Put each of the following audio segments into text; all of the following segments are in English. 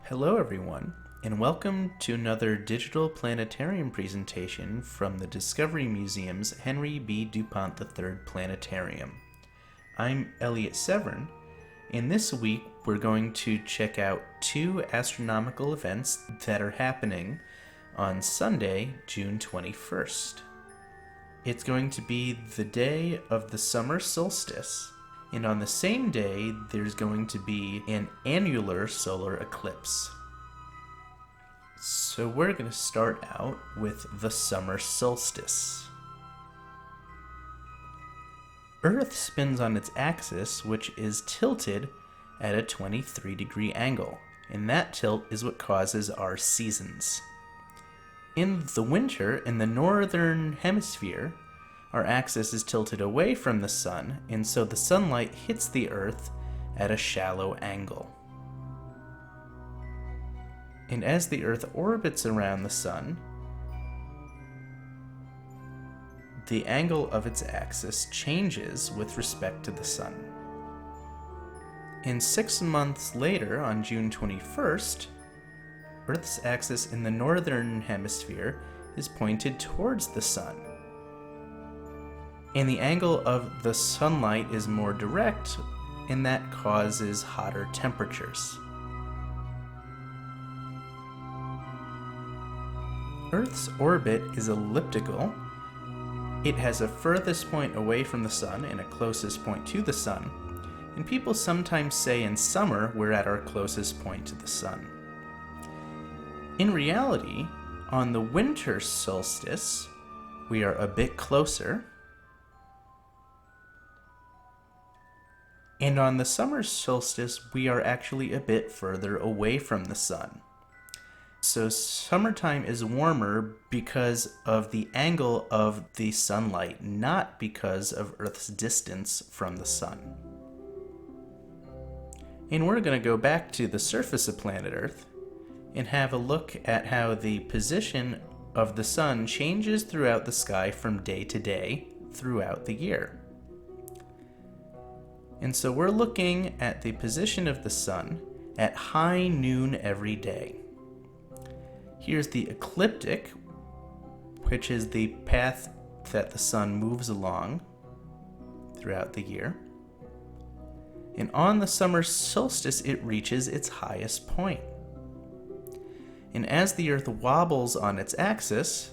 Hello everyone, and welcome to another digital planetarium presentation from the Discovery Museum's Henry B. DuPont III Planetarium. I'm Elliot Severn, and this week we're going to check out two astronomical events that are happening on Sunday, June 21st. It's going to be the day of the Summer Solstice, and on the same day, there's going to be an annular solar eclipse. So we're going to start out with the Summer Solstice. Earth spins on its axis, which is tilted at a 23-degree angle, and that tilt is what causes our seasons. In the winter, in the northern hemisphere, our axis is tilted away from the sun, and so the sunlight hits the Earth at a shallow angle. And as the Earth orbits around the sun, the angle of its axis changes with respect to the sun. And 6 months later, on June 21st, Earth's axis in the northern hemisphere is pointed towards the sun. And the angle of the sunlight is more direct, and that causes hotter temperatures. Earth's orbit is elliptical. It has a furthest point away from the sun and a closest point to the sun, and people sometimes say in summer we're at our closest point to the sun. In reality, on the winter solstice, we are a bit closer, and on the summer solstice, we are actually a bit further away from the sun. So summertime is warmer because of the angle of the sunlight, not because of Earth's distance from the sun. And we're going to go back to the surface of planet Earth and have a look at how the position of the sun changes throughout the sky from day to day throughout the year. And so we're looking at the position of the sun at high noon every day. Here's the ecliptic, which is the path that the sun moves along throughout the year. And on the summer solstice, it reaches its highest point. And as the Earth wobbles on its axis,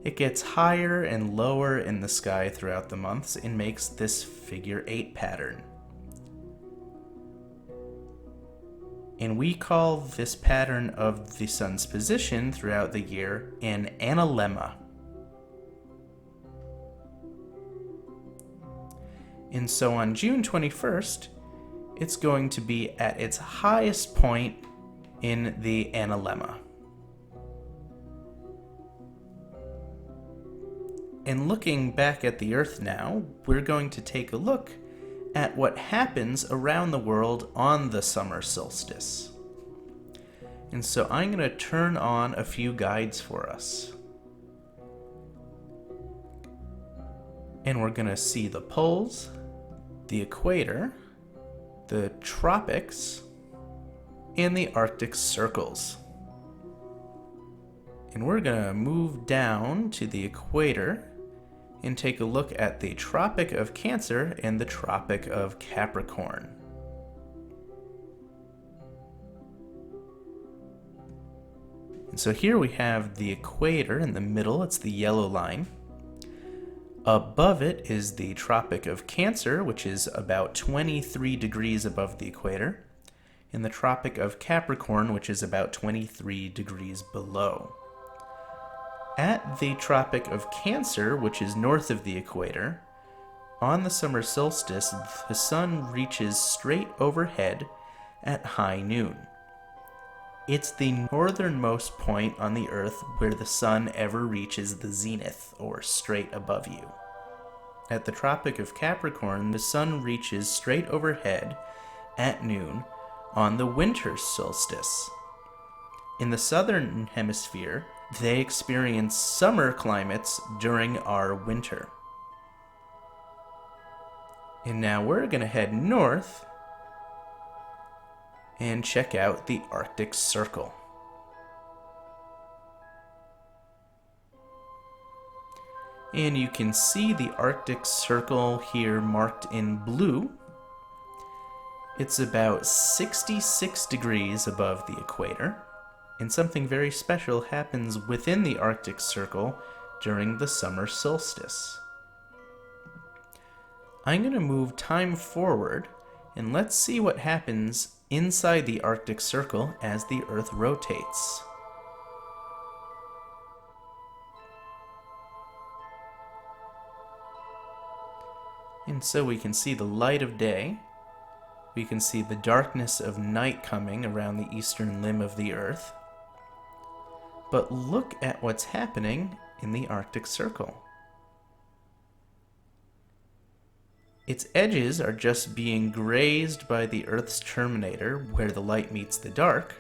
it gets higher and lower in the sky throughout the months and makes this figure 8 pattern. And we call this pattern of the sun's position throughout the year an analemma. And so on June 21st, it's going to be at its highest point in the analemma. And looking back at the Earth now, we're going to take a look at what happens around the world on the summer solstice. And so I'm going to turn on a few guides for us. And we're going to see the poles, the equator, the tropics, and the Arctic circles. And we're going to move down to the equator and take a look at the Tropic of Cancer and the Tropic of Capricorn. And so here we have the equator in the middle, it's the yellow line. Above it is the Tropic of Cancer, which is about 23 degrees above the equator, and the Tropic of Capricorn, which is about 23 degrees below. At the Tropic of Cancer, which is north of the equator, on the summer solstice, the sun reaches straight overhead at high noon. It's the northernmost point on the Earth where the sun ever reaches the zenith, or straight above you. At the Tropic of Capricorn, the sun reaches straight overhead at noon on the winter solstice. In the southern hemisphere, they experience summer climates during our winter. And now we're going to head north and check out the Arctic Circle. And you can see the Arctic Circle here marked in blue. It's about 66 degrees above the equator, and something very special happens within the Arctic Circle during the summer solstice. I'm going to move time forward, and let's see what happens inside the Arctic Circle as the Earth rotates. And so we can see the light of day. We can see the darkness of night coming around the eastern limb of the Earth. But look at what's happening in the Arctic Circle. Its edges are just being grazed by the Earth's terminator where the light meets the dark,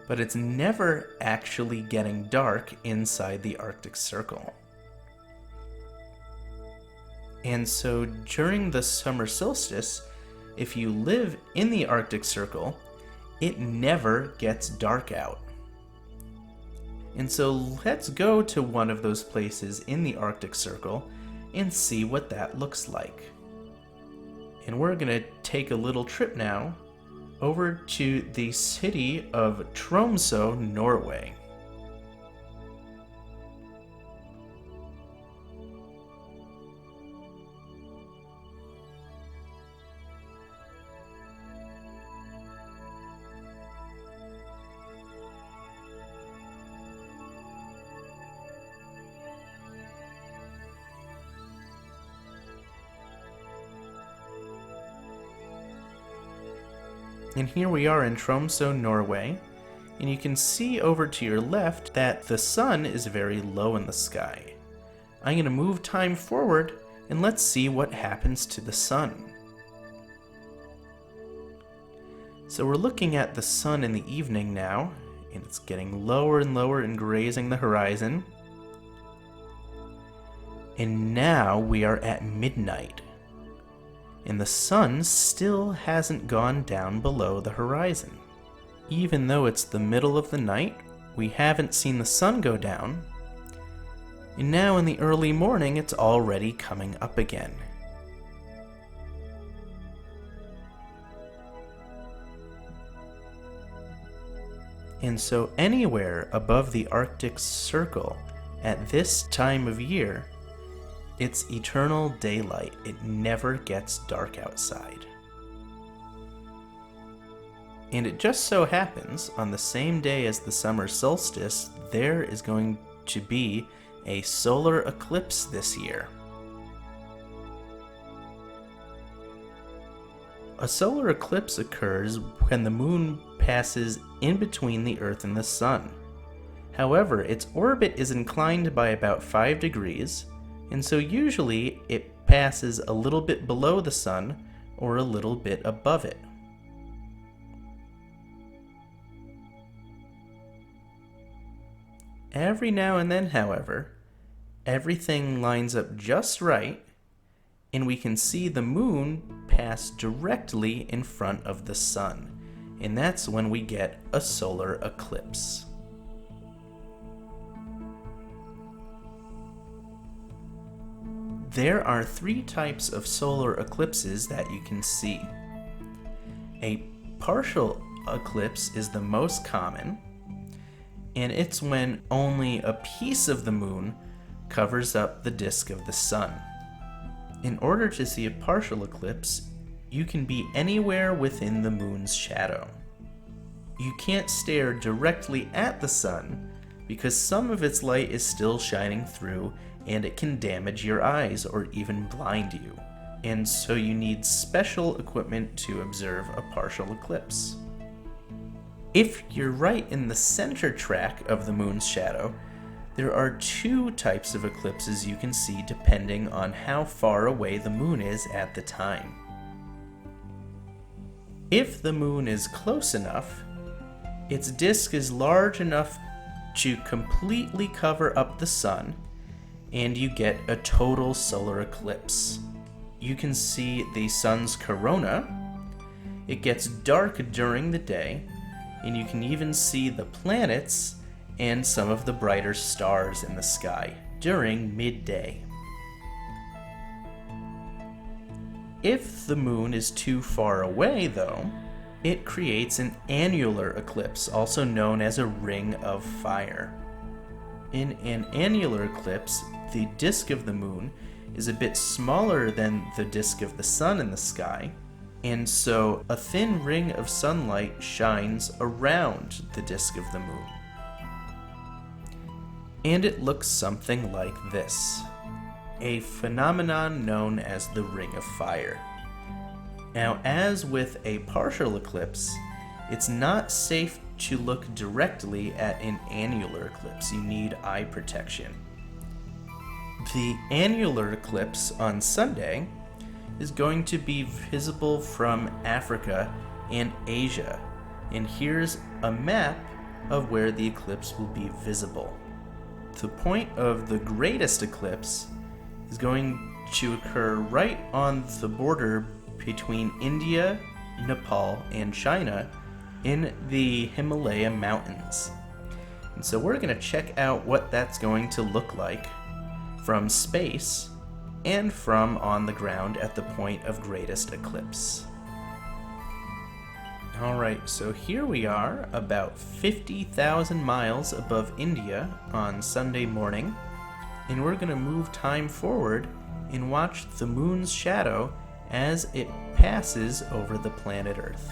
but it's never actually getting dark inside the Arctic Circle. And so during the summer solstice, if you live in the Arctic Circle, it never gets dark out. And so let's go to one of those places in the Arctic Circle and see what that looks like. And we're going to take a little trip now over to the city of Tromsø, Norway. And here we are in Tromsø, Norway, and you can see over to your left that the sun is very low in the sky. I'm going to move time forward and let's see what happens to the sun. So we're looking at the sun in the evening now, and it's getting lower and lower and grazing the horizon. And now we are at midnight. And the sun still hasn't gone down below the horizon. Even though it's the middle of the night, we haven't seen the sun go down. And now in the early morning, it's already coming up again. And so anywhere above the Arctic Circle at this time of year, it's eternal daylight. It never gets dark outside. And it just so happens, on the same day as the summer solstice, there is going to be a solar eclipse this year. A solar eclipse occurs when the moon passes in between the Earth and the sun. However, its orbit is inclined by about 5 degrees, and so usually it passes a little bit below the sun or a little bit above it. Every now and then, however, everything lines up just right, and we can see the moon pass directly in front of the sun, and that's when we get a solar eclipse. There are 3 types of solar eclipses that you can see. A partial eclipse is the most common, and it's when only a piece of the moon covers up the disk of the sun. In order to see a partial eclipse, you can be anywhere within the moon's shadow. You can't stare directly at the sun because some of its light is still shining through, and it can damage your eyes or even blind you. And so you need special equipment to observe a partial eclipse. If you're right in the center track of the moon's shadow, there are 2 types of eclipses you can see depending on how far away the moon is at the time. If the moon is close enough, its disk is large enough to completely cover up the sun, and you get a total solar eclipse. You can see the sun's corona, It gets dark during the day, and you can even see the planets and some of the brighter stars in the sky during midday. If the moon is too far away, though, it creates an annular eclipse, also known as a ring of fire. In an annular eclipse, the disk of the moon is a bit smaller than the disk of the sun in the sky, and so a thin ring of sunlight shines around the disk of the moon. And it looks something like this, a phenomenon known as the ring of fire. Now, as with a partial eclipse, it's not safe to look directly at an annular eclipse. You need eye protection. The annular eclipse on Sunday is going to be visible from Africa and Asia. And here's a map of where the eclipse will be visible. The point of the greatest eclipse is going to occur right on the border between India, Nepal, and China in the Himalaya mountains. And so we're going to check out what that's going to look like from space and from on the ground at the point of greatest eclipse. Alright, so here we are about 50,000 miles above India on Sunday morning, and we're going to move time forward and watch the moon's shadow as it passes over the planet Earth.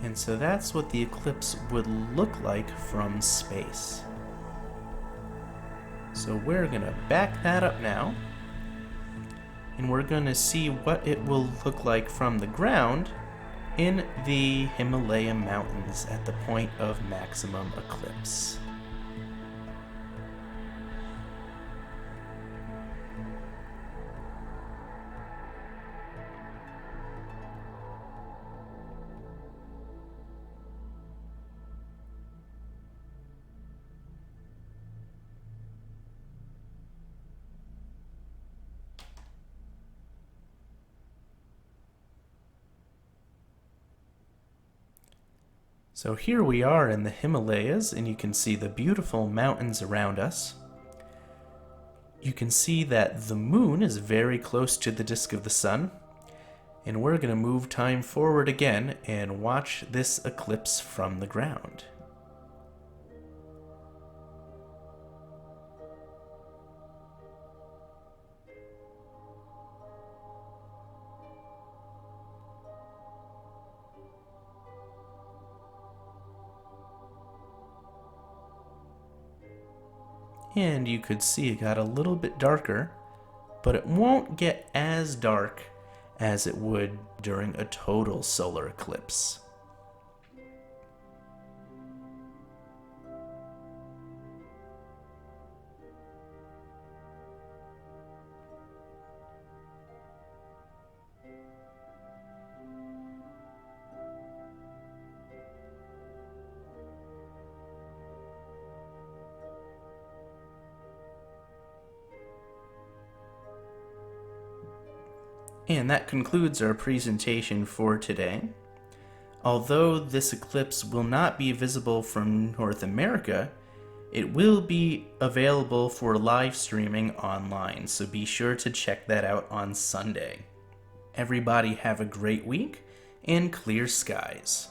And so that's what the eclipse would look like from space. So we're going to back that up now, and we're going to see what it will look like from the ground in the Himalaya mountains at the point of maximum eclipse. So here we are in the Himalayas, and you can see the beautiful mountains around us. You can see that the moon is very close to the disk of the sun, and we're going to move time forward again and watch this eclipse from the ground. And you could see it got a little bit darker, but it won't get as dark as it would during a total solar eclipse. And that concludes our presentation for today. Although this eclipse will not be visible from North America, it will be available for live streaming online, so be sure to check that out on Sunday. Everybody have a great week and clear skies.